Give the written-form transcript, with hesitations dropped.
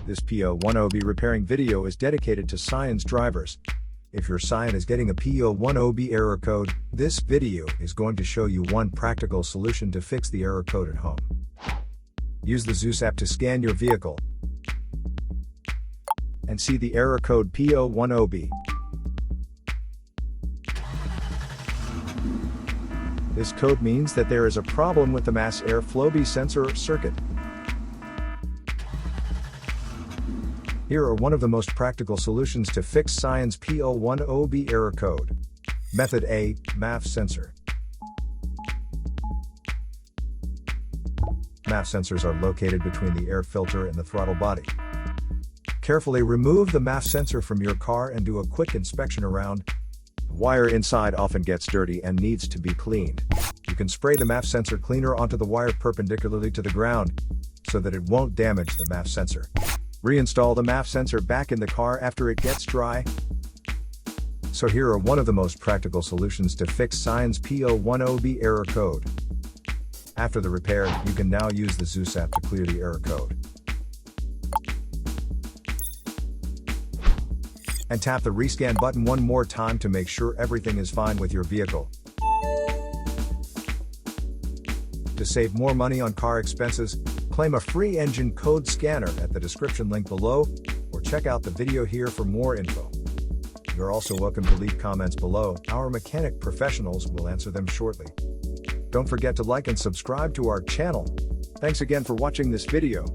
This P010B repairing video is dedicated to Scion's drivers. If your Scion is getting a P010B error code, this video is going to show you one practical solution to fix the error code at home. Use the Zeus app to scan your vehicle and see the error code P010B. This code means that there is a problem with the MAF airflow sensor circuit. Here are one of the most practical solutions to fix Scion's P010B error code. Method A, MAF Sensor. MAF sensors are located between the air filter and the throttle body. Carefully remove the MAF sensor from your car and do a quick inspection around. The wire inside often gets dirty and needs to be cleaned. You can spray the MAF sensor cleaner onto the wire perpendicularly to the ground so that it won't damage the MAF sensor. Reinstall the MAF sensor back in the car after it gets dry. So here are one of the most practical solutions to fix Scion's P010B error code. After the repair, you can now use the Zeus app to clear the error code. And tap the rescan button one more time to make sure everything is fine with your vehicle. To save more money on car expenses, claim a free engine code scanner at the description link below, or check out the video here for more info. You're also welcome to leave comments below. Our mechanic professionals will answer them shortly. Don't forget to like and subscribe to our channel. Thanks again for watching this video.